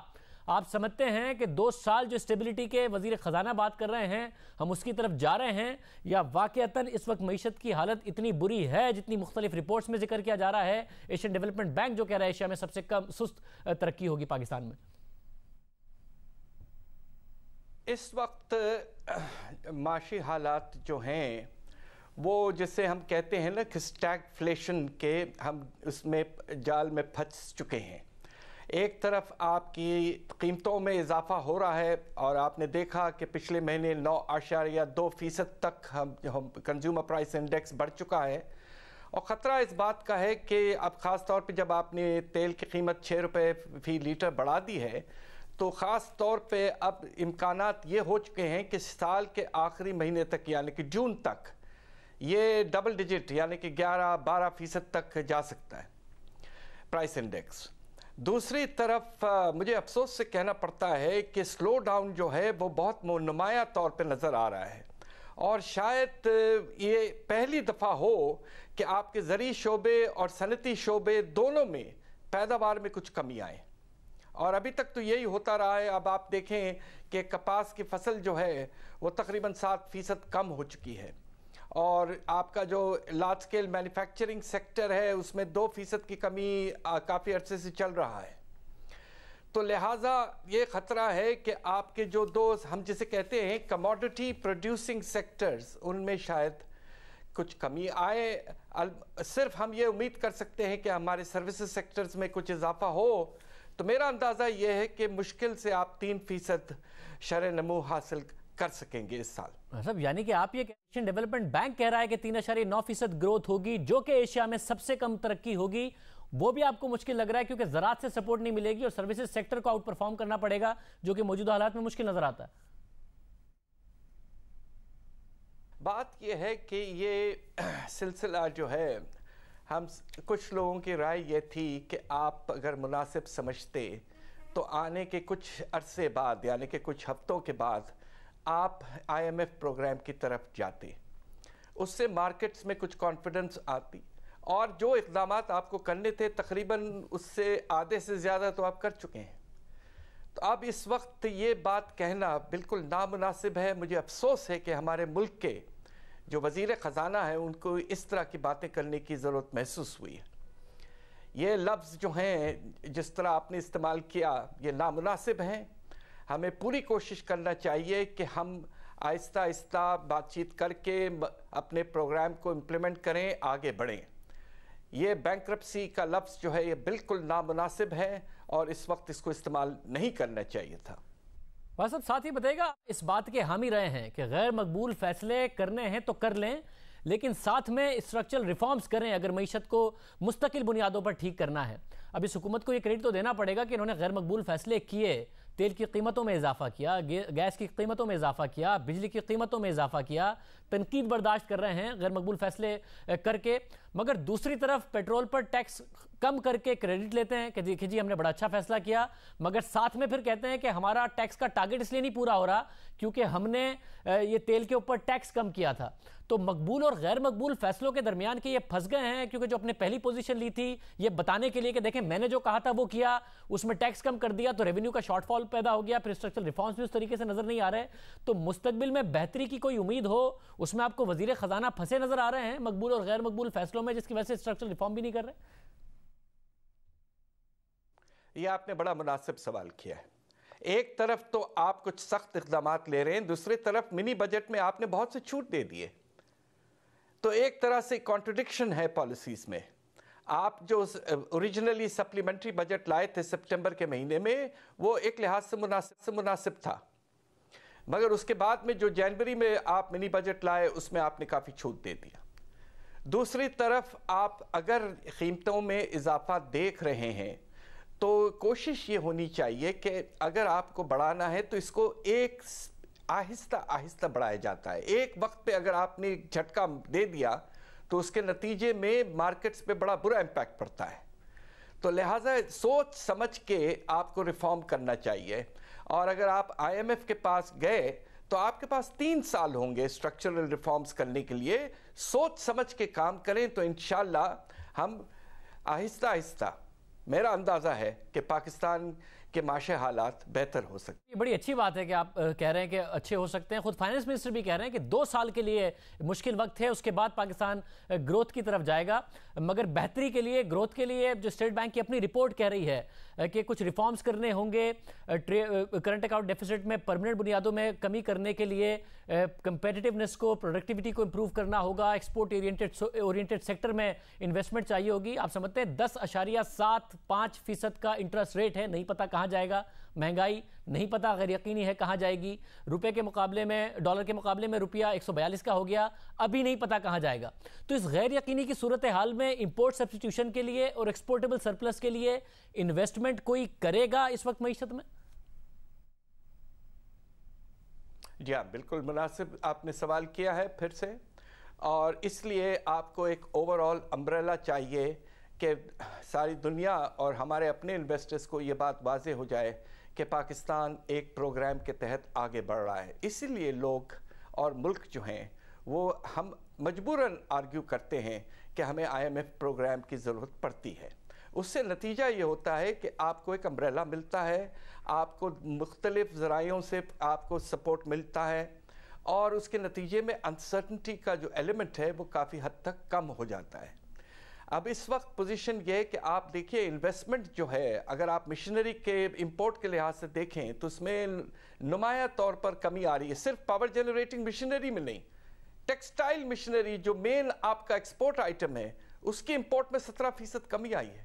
आप समझते हैं कि 2 साल जो स्टेबिलिटी के वज़ीर ख़जाना बात कर रहे हैं, हम उसकी तरफ जा रहे हैं, या वाक़अतन इस वक्त मईशत की हालत इतनी बुरी है जितनी मुख्तलिफ रिपोर्ट्स में जिक्र किया जा रहा है? एशियन डेवलपमेंट बैंक जो कह रहा है एशिया में सबसे कम सुस्त तरक्की होगी पाकिस्तान में। इस वक्त माशी हालात जो हैं वो जिसे हम कहते हैं ना कि स्टैगफ्लेशन के, हम उसमें जाल में फंस चुके हैं। एक तरफ आपकी कीमतों में इजाफा हो रहा है और आपने देखा कि पिछले महीने 9.2% तक हम कंज्यूमर प्राइस इंडेक्स बढ़ चुका है। और ख़तरा इस बात का है कि अब ख़ास तौर पे जब आपने तेल की कीमत 6 रुपये फ़ी लीटर बढ़ा दी है, तो ख़ास तौर पे अब इम्कानात ये हो चुके हैं कि साल के आखिरी महीने तक यानी कि जून तक ये डबल डिजिट यानी कि 11-12% तक जा सकता है प्राइस इंडेक्स। दूसरी तरफ मुझे अफसोस से कहना पड़ता है कि स्लो डाउन जो है वो बहुत नुमाया तौर पे नज़र आ रहा है और शायद ये पहली दफ़ा हो कि आपके ज़री शोबे और सनती शोबे दोनों में पैदावार में कुछ कमी आए। और अभी तक तो यही होता रहा है। अब आप देखें कि कपास की फसल जो है वो तकरीबन 7% कम हो चुकी है और आपका जो लार्ज स्केल मैन्युफैक्चरिंग सेक्टर है उसमें 2% की कमी काफ़ी अरसे से चल रहा है। تو لہٰذا یہ خطرہ ہے کہ آپ کے جو دو ہم جسے کہتے ہیں کموڈٹی پروڈیوسنگ سیکٹرز، ان میں شاید کچھ کمی آئے. صرف ہم یہ امید کر سکتے ہیں کہ ہمارے سروسز سیکٹرز میں کچھ اضافہ ہو. تو میرا اندازہ یہ ہے کہ مشکل سے آپ 3% شرح نمو حاصل کر سکیں گے اس سال. صاحب یعنی کہ آپ یہ ایشین ڈیولپمنٹ بینک کہہ رہا ہے کہ 3.9% گروتھ ہوگی، جو کہ ایشیا میں سب سے کم ترقی ہوگی، وہ بھی آپ کو مشکل لگ رہا ہے کیونکہ زراعت سے سپورٹ نہیں ملے گی اور سروسز سیکٹر کو آؤٹ پرفارم کرنا پڑے گا، جو کہ موجودہ حالات میں مشکل نظر آتا ہے. بات یہ ہے کہ یہ سلسلہ جو ہے، ہم کچھ لوگوں کی رائے یہ تھی کہ آپ اگر مناسب سمجھتے تو آنے کے کچھ عرصے بعد، یعنی کہ کچھ ہفتوں کے بعد آپ IMF پروگرام کی طرف جاتے. اس سے مارکیٹس میں کچھ کانفیڈنس آتی اور جو اقدامات آپ کو کرنے تھے تقریباً اس سے آدھے سے زیادہ تو آپ کر چکے ہیں. تو اب اس وقت یہ بات کہنا بالکل نامناسب ہے. مجھے افسوس ہے کہ ہمارے ملک کے جو وزیر خزانہ ہیں ان کو اس طرح کی باتیں کرنے کی ضرورت محسوس ہوئی ہے. یہ لفظ جو ہیں جس طرح آپ نے استعمال کیا یہ نامناسب ہیں. ہمیں پوری کوشش کرنا چاہیے کہ ہم آہستہ آہستہ بات چیت کر کے اپنے پروگرام کو امپلیمنٹ کریں، آگے بڑھیں. یہ بینکرپسی کا لفظ جو ہے یہ بالکل نامناسب ہے اور اس وقت اس کو استعمال نہیں کرنا چاہیے تھا. صاحب ساتھ ہی بتائے گا، اس بات کے حامی رہے ہیں کہ غیر مقبول فیصلے کرنے ہیں تو کر لیں، لیکن ساتھ میں اسٹرکچرل ریفارمز کریں اگر معیشت کو مستقل بنیادوں پر ٹھیک کرنا ہے. اب اس حکومت کو یہ کریڈٹ تو دینا پڑے گا کہ انہوں نے غیر مقبول فیصلے کیے. تیل کی قیمتوں میں اضافہ کیا، گیس کی قیمتوں میں اضافہ کیا، بجلی کی قیمتوں میں اضافہ کیا. تنقید برداشت کر رہے ہیں غیر مقبول فیصلے کر کے، مگر دوسری طرف پیٹرول پر ٹیکس کم کر کے کریڈٹ لیتے ہیں کہ جی ہم نے بڑا اچھا فیصلہ کیا، مگر ساتھ میں پھر کہتے ہیں کہ ہمارا ٹیکس کا ٹارگٹ اس لیے نہیں پورا ہو رہا کیونکہ ہم نے یہ تیل کے اوپر ٹیکس کم کیا تھا. تو مقبول اور غیر مقبول فیصلوں کے درمیان کے یہ پھنس گئے ہیں کیونکہ جو اپنے پہلی پوزیشن لی تھی یہ بتانے کے لیے کہ دیکھیں میں نے جو کہا تھا وہ کیا، اس میں ٹیکس کم کر دیا تو ریونیو کا شارٹ فال پیدا ہو گیا، پھر اسٹرکچرل ریفارمز بھی اس طریقے سے نظر نہیں آ رہے. تو مستقبل میں بہتری کی کوئی امید ہو اس میں آپ کو وزیر خزانہ پھنسے نظر آ رہے ہیں مقبول اور غیر مقبول فیصلوں میں، جس کی وجہ سے اسٹرکچرل ریفارم بھی نہیں کر رہے. یہ آپ نے بڑا مناسب سوال کیا ہے. ایک طرف تو آپ کچھ سخت اقدامات لے رہے ہیں، دوسری طرف منی بجٹ میں آپ نے بہت سے چھوٹ دے دیے. تو ایک طرح سے کانٹرڈکشن ہے پالیسیز میں. آپ جو اوریجنلی سپلیمنٹری بجٹ لائے تھے سپٹمبر کے مہینے میں وہ ایک لحاظ سے مناسب تھا، مگر اس کے بعد میں جو جنوری میں آپ منی بجٹ لائے اس میں آپ نے کافی چھوٹ دے دیا. دوسری طرف آپ اگر قیمتوں میں اضافہ دیکھ رہے ہیں تو کوشش یہ ہونی چاہیے کہ اگر آپ کو بڑھانا ہے تو اس کو ایک آہستہ آہستہ بڑھایا جاتا ہے. ایک وقت پہ اگر آپ نے ایک جھٹکا دے دیا تو اس کے نتیجے میں مارکیٹس پہ بڑا برا امپیکٹ پڑتا ہے. تو لہٰذا سوچ سمجھ کے آپ کو ریفارم کرنا چاہیے. اور اگر آپ IMF کے پاس گئے تو آپ کے پاس 3 سال ہوں گے اسٹرکچرل ریفارمز کرنے کے لیے. سوچ سمجھ کے کام کریں تو انشاءاللہ ہم آہستہ آہستہ، میرا اندازہ ہے کہ پاکستان کے معاشی حالات بہتر ہو سکتے ہیں. یہ بڑی اچھی بات ہے کہ آپ کہہ رہے ہیں کہ اچھے ہو سکتے ہیں. خود فائنانس منسٹر بھی کہہ رہے ہیں کہ 2 سال کے لیے مشکل وقت ہے، اس کے بعد پاکستان گروتھ کی طرف جائے گا. مگر بہتری کے لیے، گروتھ کے لیے جو اسٹیٹ بینک کی اپنی رپورٹ کہہ رہی ہے کہ کچھ ریفارمز کرنے ہوں گے. کرنٹ اکاؤنٹ ڈیفیسٹ میں پرمننٹ بنیادوں میں کمی کرنے کے لیے کمپیٹیٹیونیس کو، پروڈکٹیوٹی کو امپروو کرنا ہوگا. ایکسپورٹ اورینٹڈ سیکٹر میں انویسٹمنٹ چاہیے ہوگی. آپ سمجھتے ہیں 10.75% کا انٹرسٹ ریٹ ہے، نہیں پتہ کہاں جائے گا. مہنگائی نہیں پتہ، غیر یقینی ہے کہاں جائے گی. روپے کے مقابلے میں، ڈالر کے مقابلے میں روپیہ 142 کا ہو گیا، ابھی نہیں پتہ کہاں جائے گا. تو اس غیر یقینی کی صورتحال میں امپورٹ سبسٹیٹیوشن کے لیے اور ایکسپورٹیبل سرپلس کے لیے انویسٹمنٹ کوئی کرے گا اس وقت معیشت میں؟ جی ہاں، بالکل مناسب آپ نے سوال کیا ہے پھر سے. اور اس لیے آپ کو ایک اوور آل امبریلا چاہیے کہ ساری دنیا اور ہمارے اپنے انویسٹرز کو یہ بات واضح ہو جائے کہ پاکستان ایک پروگرام کے تحت آگے بڑھ رہا ہے. اسی لیے لوگ اور ملک جو ہیں وہ ہم مجبوراً آرگیو کرتے ہیں کہ ہمیں IMF پروگرام کی ضرورت پڑتی ہے. اس سے نتیجہ یہ ہوتا ہے کہ آپ کو ایک امبریلا ملتا ہے، آپ کو مختلف ذرائعوں سے آپ کو سپورٹ ملتا ہے اور اس کے نتیجے میں انسرٹنٹی کا جو ایلیمنٹ ہے وہ کافی حد تک کم ہو جاتا ہے. اب اس وقت پوزیشن یہ ہے کہ آپ دیکھیے انویسٹمنٹ جو ہے اگر آپ مشینری کے امپورٹ کے لحاظ سے دیکھیں تو اس میں نمایاں طور پر کمی آ رہی ہے، صرف پاور جنریٹنگ مشینری میں نہیں، ٹیکسٹائل مشینری جو مین آپ کا ایکسپورٹ آئٹم ہے اس کی امپورٹ میں 17% کمی آئی ہے۔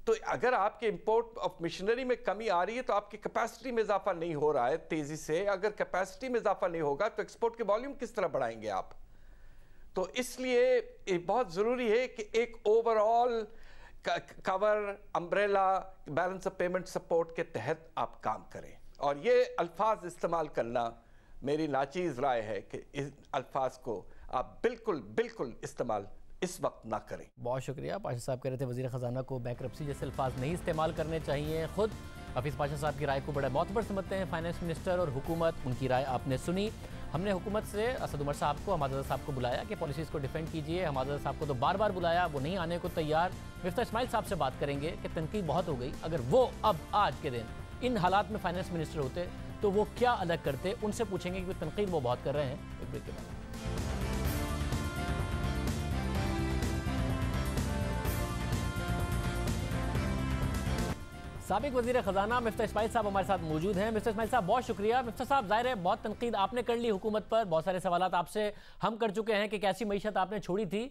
تو اگر آپ کے امپورٹ آف مشینری میں کمی آ رہی ہے تو آپ کی کیپیسٹی میں اضافہ نہیں ہو رہا ہے تیزی سے، اگر کیپیسٹی میں اضافہ نہیں ہوگا تو ایکسپورٹ کے والیوم کس طرح بڑھائیں گے آپ؟ تو اس لیے بہت ضروری ہے کہ ایک overall core umbrella balance of payment support کے تحت آپ کام کریں، اور یہ الفاظ استعمال کرنا میری ناچیز رائے ہے کہ اس الفاظ کو آپ بالکل استعمال اس وقت نہ کریں۔ بہت شکریہ۔ پاشا صاحب کہہ رہے تھے وزیر خزانہ کو بینکرپسی جیسے الفاظ نہیں استعمال کرنے چاہیے۔ خود حفیظ پاشا صاحب کی رائے کو بڑا معتبر سمجھتے ہیں فائنانس منسٹر اور حکومت، ان کی رائے آپ نے سنی۔ ہم نے حکومت سے اسد عمر صاحب کو، حماد صاحب کو بلایا کہ پالیسیز کو ڈیفینڈ کیجئے۔ حماد صاحب کو تو بار بار بلایا، وہ نہیں آنے کو تیار۔ مفتاح اسماعیل صاحب سے بات کریں گے کہ تنقید بہت ہو گئی، اگر وہ اب آج کے دن ان حالات میں فائنانس منسٹر ہوتے تو وہ کیا الگ کرتے، ان سے پوچھیں گے کہ تنقید وہ بہت کر رہے ہیں۔ ایک بریک کے بعد سابق وزیر خزانہ مفتاح اسماعیل صاحب ہمارے ساتھ موجود ہیں۔ مفتاح اسماعیل صاحب بہت شکریہ۔ مفتاح صاحب ظاہر ہے بہت تنقید آپ نے کر لی حکومت پر، بہت سارے سوالات آپ سے ہم کر چکے ہیں کہ کیسی معیشت آپ نے چھوڑی تھی۔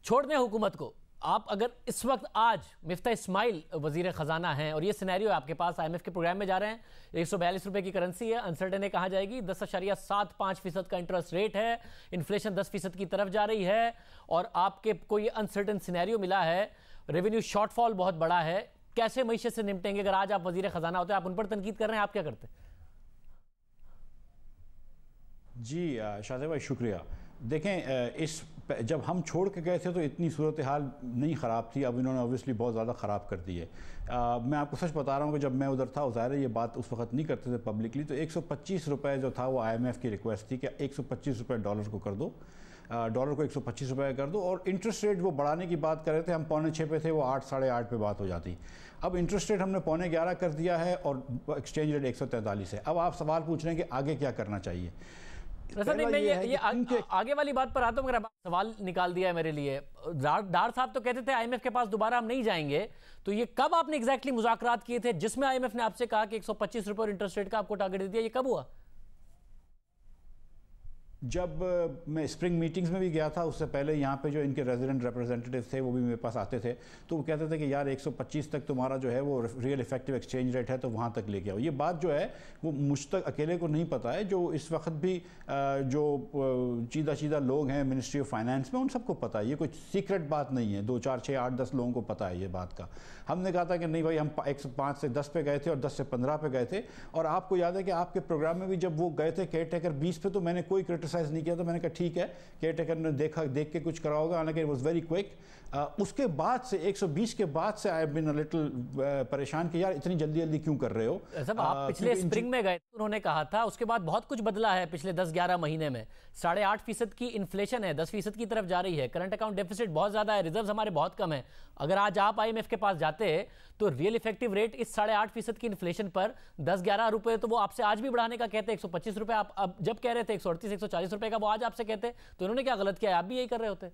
چھوڑ دیں حکومت کو، آپ اگر اس وقت آج مفتاح اسماعیل وزیر خزانہ ہیں اور یہ سینیریو ہے آپ کے پاس، IMF کے پروگرام میں جا رہے ہیں، 142 روپے کی کرنسی ہے، انسرٹن کہاں جائے گی، 10.75% کا انٹرسٹ ریٹ ہے، انفلیشن 10% کی طرف جا رہی ہے، اور آپ کے کو یہ انسرٹن سینیریو ملا ہے، ریونیو شارٹ فال بہت بڑا ہے، کیسے معیشت سے نمٹیں گے؟ اگر آج آپ وزیر خزانہ ہوتے ہیں، آپ ان پر تنقید کر رہے ہیں، آپ کیا کرتے؟ جی شاہزاد بھائی شکریہ۔ دیکھیں جب ہم چھوڑ کے گئے تھے تو اتنی صورتحال نہیں خراب تھی، اب انہوں نے اوبویسلی بہت زیادہ خراب کر دی ہے۔ میں آپ کو سچ بتا رہا ہوں کہ جب میں ادھر تھا، ظاہر ہے یہ بات اس وقت نہیں کرتے تھے پبلکلی، تو 125 روپے جو تھا وہ IMF کی ریکویسٹ تھی کہ 125 روپے ڈالر کو کر دو، ڈالر کو 125 روپے کر دو، اور انٹرسٹ ریٹ وہ بڑھانے کی بات کر رہے تھے، ہم 6.25 پہ تھے، وہ 8 ساڑھے 8 پہ بات ہو جاتی۔ اب انٹرسٹ ریٹ ہم نے 11.25 کر دیا ہے اور ایکسچینج ریٹ 143 ہے۔ اب آپ سوال پوچھ رہے ہیں کہ آگے کیا کرنا چاہیے۔ یہ آگے والی بات پر آتا ہوں، اگر سوال نکال دیا ہے میرے لیے، ڈار صاحب تو کہتے تھے IMF کے پاس دوبارہ ہم نہیں جائیں گے، تو یہ کب آپ نے ایگزیکٹلی مذاکرات کیے تھے جس میں IMF نے آپ سے کہا کہ 125 روپے اور انٹرسٹ ریٹ کا آپ کو ٹارگٹ دے دیا، یہ کب ہوا؟ جب میں اسپرنگ میٹنگز میں بھی گیا تھا، اس سے پہلے یہاں پہ جو ان کے ریزیڈنٹ ریپرزینٹیو تھے وہ بھی میرے پاس آتے تھے، تو وہ کہتے تھے کہ یار 125 تک تمہارا جو ہے وہ ریئل ایفیکٹو ایکسچینج ریٹ ہے، تو وہاں تک لے کے آؤ۔ یہ بات جو ہے وہ مجھ تک اکیلے کو نہیں پتہ ہے، جو اس وقت بھی جو چیدہ لوگ ہیں منسٹری آف فائنانس میں، ان سب کو پتہ ہے، یہ کوئی سیکرٹ بات نہیں ہے، 2 4 6 8 10 لوگوں کو پتہ ہے یہ بات کا۔ ہم نے کہا تھا کہ نہیں بھائی، ہم 105 سے 10 پہ گئے تھے اور 10 سے 15 پہ گئے تھے، اور آپ کو یاد ہے کہ آپ کے پروگرام میں بھی جب وہ گئے تھے کیئر ٹیکر 20 پہ، تو میں نے کوئی کرٹیسائز نہیں کیا تھا، میں نے کہا ٹھیک ہے کیئر ٹیکر نے دیکھ کے کچھ کرا ہوگا، حالانکہ it was very quick۔ اس کے بعد سے 120 کے بعد سے I've been a little پریشان کہ یار اتنی جلدی کیوں کر رہے ہو۔ صاحب آپ پچھلے اسپرنگ میں گئے، انہوں نے کہا تھا اس کے بعد بہت کچھ بدلا ہے پچھلے 10-11 مہینے میں، 8.5% کی انفلیشن ہے، 10% کی طرف جا رہی ہے، کرنٹ اکاؤنٹ ڈیفیسٹ بہت زیادہ ہے، ریزروز ہمارے بہت کم ہیں۔ اگر آج آپ IMF کے پاس جاتے تو ریئل ایفیکٹو ریٹ اس 8.5% کی انفلیشن پر 10-11 روپے، تو وہ آپ سے آج بھی بڑھانے کا کہتے ہیں 125 روپے، آپ اب جب کہہ رہے تھے 138-140 روپے کا، وہ آج آپ سے کہتے، تو انہوں نے کیا غلط کیا ہے؟ آپ بھی یہی کر رہے ہوتے؟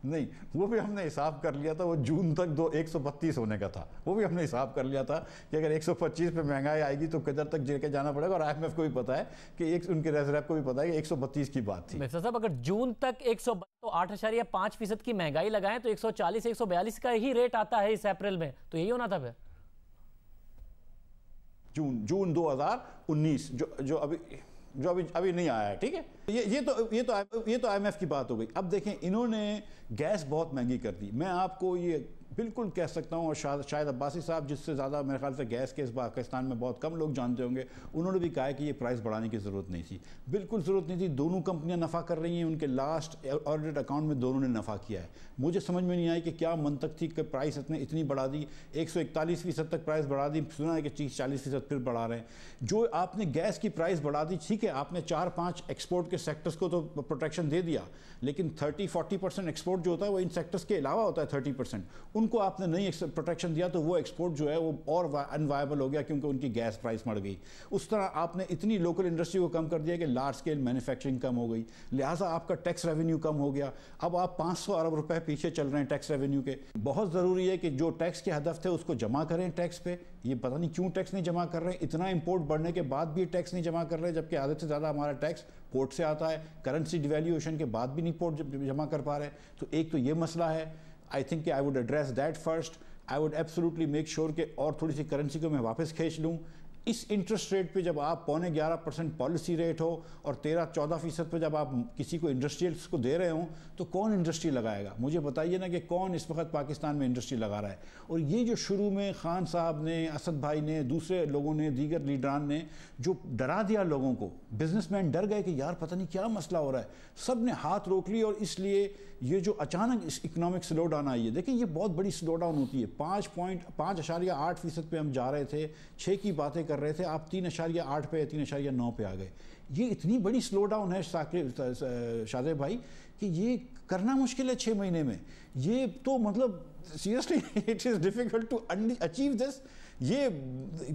نہیں، وہ بھی ہم نے حساب کر لیا تھا، وہ جون تک 132 ہونے کا تھا، وہ بھی ہم نے حساب کر لیا تھا کہ اگر 125 پہ مہنگائی آئے گی تو کدھر تک جے کے جانا پڑے گا، اور IMF کو بھی پتا ہے کہ ان کے ریزرو کو بھی پتا ہے کہ 132 کی بات تھی۔ مفتاح صاحب اگر جون تک 8.5% کی مہنگائی لگائیں تو 140-142 کا ہی ریٹ آتا ہے اس اپریل میں، تو یہی ہونا تھا پھر جون 2019 جو ابھی نہیں آیا ہے، ٹھیک ہے۔ یہ تو IMF کی بات ہو گئی۔ اب دیکھیں انہوں نے گیس بہت مہنگی کر دی، میں آپ کو یہ بالکل کہہ سکتا ہوں، اور شاید عباسی صاحب جس سے زیادہ میرے خیال سے گیس کے اس پاکستان میں بہت کم لوگ جانتے ہوں گے، انہوں نے بھی کہا ہے کہ یہ پرائس بڑھانے کی ضرورت نہیں تھی، بالکل ضرورت نہیں تھی۔ دونوں کمپنیاں نفع کر رہی ہیں، ان کے لاسٹ آڈیٹ اکاؤنٹ میں دونوں نے نفع کیا ہے۔ مجھے سمجھ میں نہیں آئی کہ کیا منطق تھی کہ پرائس اتنی بڑھا دی، 141% تک پرائس بڑھا دی، سنا ہے کہ 30-40% پھر بڑھا رہے ہیں۔ جو آپ نے گیس کی پرائس بڑھا دی، ٹھیک ہے، آپ نے 4-5 ایکسپورٹ کے سیکٹرز کو تو پروٹیکشن دے دیا، لیکن 30-40% ایکسپورٹ جو ہوتا ہے وہ ان سیکٹرز کے علاوہ ہوتا ہے 30%، ان کو آپ نے نہیں پروٹیکشن دیا تو وہ ایکسپورٹ جو ہے وہ اور انوائبل ہو گیا کیونکہ ان کی گیس پرائس بڑھ گئی. اس طرح آپ نے اتنی لوکل انڈسٹری کو کم کر دیا کہ لارج اسکیل مینوفیکچرنگ کم ہو گئی, لہٰذا آپ کا ٹیکس ریونیو کم ہو گیا. اب آپ 500 ارب روپے پیچھے چل رہے ہیں ٹیکس ریونیو کے. بہت ضروری ہے کہ جو ٹیکس کے ہدف تھے اس کو جمع کریں ٹیکس پہ. یہ پتہ نہیں کیوں ٹیکس نہیں جمع کر رہے ہیں, اتنا امپورٹ بڑھنے کے بعد بھی ٹیکس نہیں جمع کر رہے, جبکہ آدھے سے زیادہ ہمارا ٹیکس پورٹ سے آتا ہے. کرنسی ڈیویلیویشن کے بعد بھی نہیں پورٹ جمع کر پا رہے. تو ایک تو یہ مسئلہ ہے. آئی تھنک کہ I would address that first. I would absolutely make sure کہ اور تھوڑی سی کرنسی کو میں واپس کھینچ لوں. اس انٹرسٹ ریٹ پہ جب آپ 11.25% پالیسی ریٹ ہو اور 13-14% پہ جب آپ کسی کو انڈسٹریلس کو دے رہے ہوں تو کون انڈسٹری لگائے گا؟ مجھے بتائیے نا کہ کون اس وقت پاکستان میں انڈسٹری لگا رہا ہے. اور یہ جو شروع میں خان صاحب نے, اسد بھائی نے, دوسرے لوگوں نے, دیگر لیڈران نے جو ڈرا دیا لوگوں کو, بزنس مین ڈر گئے کہ یار پتہ نہیں کیا مسئلہ ہو رہا ہے, سب نے ہاتھ روک لی. اور اس لیے یہ جو اچانک اکنامک سلو ڈاؤن آئی ہے, دیکھیں یہ بہت بڑی سلو ڈاؤن ہوتی ہے. 5.8% پہ ہم جا رہے تھے, 6 کی باتیں کر رہے تھے, آپ 3.8 پہ 3.9 پہ آ گئے. یہ اتنی بڑی سلو ڈاؤن ہے شاذیب بھائی کہ یہ کرنا مشکل ہے 6 مہینے میں. یہ تو مطلب seriously it is difficult to achieve this. یہ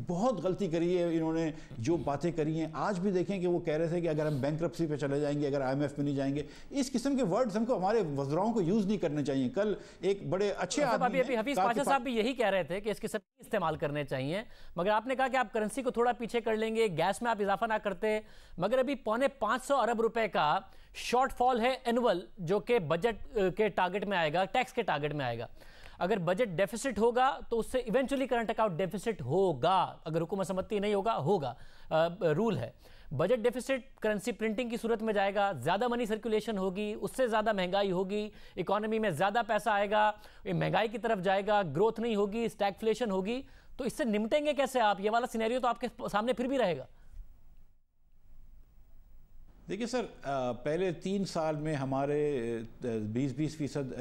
بہت غلطی کری ہے انہوں نے جو باتیں کری ہیں. آج بھی دیکھیں کہ وہ کہہ رہے تھے کہ اگر ہم بینکرپسی پہ چلے جائیں گے, اگر IMF پہ نہیں جائیں گے. اس قسم کے ورڈز ہم کو ہمارے وزراؤں کو یوز نہیں کرنے چاہیے. کل ایک بڑے اچھے آدمی ابھی حفیظ پاشا صاحب بھی یہی کہہ رہے تھے کہ اس قسم کے استعمال کرنے چاہیے, مگر آپ نے کہا کہ آپ کرنسی کو تھوڑا پیچھے کر لیں گے, گیس میں آپ اضافہ نہ کرتے. مگر ابھی 550 ارب روپے کا شارٹ فال ہے اینول, جو کہ بجٹ کے ٹارگٹ میں آئے گا, ٹیکس کے ٹارگٹ میں آئے گا. اگر بجٹ ڈیفیسٹ ہوگا تو اس سے ایونچولی کرنٹ اکاؤنٹ ڈیفیسٹ ہوگا, اگر حکومت سمجھتی نہیں ہوگا. رول ہے. بجٹ ڈیفیسٹ کرنسی پرنٹنگ کی صورت میں جائے گا, زیادہ منی سرکولیشن ہوگی, اس سے زیادہ مہنگائی ہوگی, اکانومی میں زیادہ پیسہ آئے گا, مہنگائی کی طرف جائے گا, گروتھ نہیں ہوگی, اسٹیگفلیشن ہوگی. تو اس سے نمٹیں گے کیسے آپ؟ یہ والا سینیریو تو آپ کے سامنے پھر بھی رہے گا. دیکھیے سر, پہلے 3 سال میں ہمارے 20%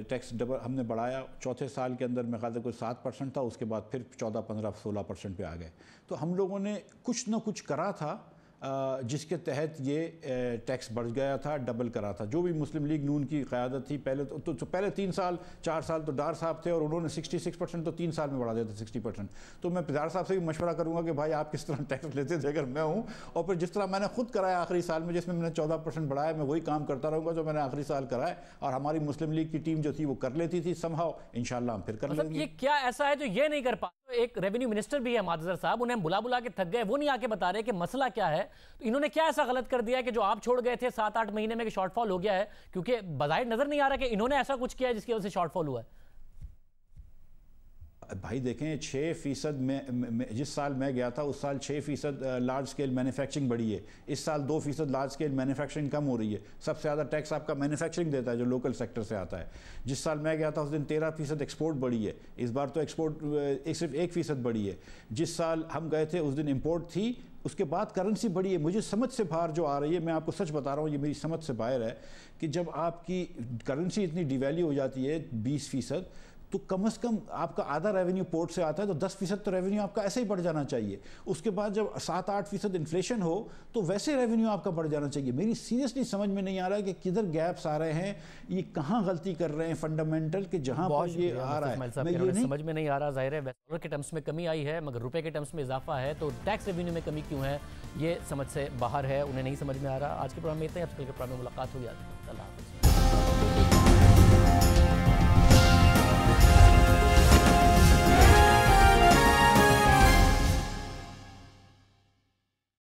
ٹیکس ہم نے بڑھایا. چوتھے سال کے اندر میں خیال ہے کوئی 7% تھا, اس کے بعد پھر 14-15-16% پہ آ گئے. تو ہم لوگوں نے کچھ نہ کچھ کرا تھا جس کے تحت یہ ٹیکس بڑھ گیا تھا, ڈبل کرا تھا. جو بھی مسلم لیگ نون کی قیادت تھی پہلے تو پہلے 3 سال 4 سال تو ڈار صاحب تھے, اور انہوں نے 66% تو 3 سال میں بڑھا دیا تھا 60%. تو میں ڈار صاحب سے بھی مشورہ کروں گا کہ بھائی آپ کس طرح ٹیکس لیتے تھے اگر میں ہوں, اور پھر جس طرح میں نے خود کرایا آخری سال میں, جس میں نے 14% بڑھایا, میں وہی کام کرتا رہوں گا جو میں نے آخری سال کرایا. اور ہماری مسلم لیگ کی ٹیم جو تھی وہ کر لیتی تھی somehow, انشاءاللہ ہم پھر کر لیں گے. یہ کیا ایسا ہے جو یہ نہیں کر پا؟ ایک ریونیو منسٹر بھی ہے معتظر صاحب, انہیں بلا کے تھک گئے, وہ نہیں آ کے بتا رہے کہ مسئلہ کیا ہے. تو انہوں نے کیا ایسا غلط کر دیا ہے کہ جو آپ چھوڑ گئے تھے 7-8 مہینے میں کہ شارٹ فال ہو گیا ہے؟ کیونکہ بظاہر نظر نہیں آ رہا کہ انہوں نے ایسا کچھ کیا ہے جس کی وجہ سے شارٹ فال ہوا ہے. بھائی دیکھیں 6% میں جس سال میں گیا تھا اس سال 6% لارج سکیل مینوفیکچرنگ بڑھی ہے. اس سال 2% لارج سکیل مینوفیکچرنگ کم ہو رہی ہے. سب سے زیادہ ٹیکس آپ کا مینوفیکچرنگ دیتا ہے جو لوکل سیکٹر سے آتا ہے. جس سال میں گیا تھا اس دن 13% ایکسپورٹ بڑھی ہے. اس بار تو ایکسپورٹ صرف 1% بڑھی ہے. جس سال ہم گئے تھے اس دن امپورٹ تھی, اس کے بعد کرنسی بڑھی ہے. مجھے سمجھ سے باہر جو آ رہی ہے, میں آپ کو سچ بتا رہا ہوں, یہ میری سمجھ سے باہر ہے کہ جب آپ کی کرنسی اتنی ڈی ویلیو ہو جاتی ہے 20%, تو کم از کم آپ کا آدھا ریونیو پورٹ سے آتا ہے, تو 10% تو ریونیو آپ کا ایسے ہی بڑھ جانا چاہیے. اس کے بعد جب 7-8% انفلیشن ہو تو ویسے ریونیو آپ کا بڑھ جانا چاہیے. میری سیریسلی سمجھ میں نہیں آ رہا ہے کہ کدھر گیپس آ رہے ہیں, یہ کہاں غلطی کر رہے ہیں فنڈامنٹل, کہ جہاں پر یہ آ رہا ہے سمجھ میں نہیں آ رہا. ظاہر ہے ڈالر کے ٹرمز میں کمی آئی ہے مگر روپے کے ٹرمز میں اضافہ ہے, تو ٹیکس ریونیو میں کمی کیوں ہے یہ سمجھ سے باہر ہے, انہیں نہیں سمجھ میں آ رہا. آج کے پروگرام میں اتنا ہی, اب کل کے پروگرام میں ملاقات ہوگی. اللہ حافظ.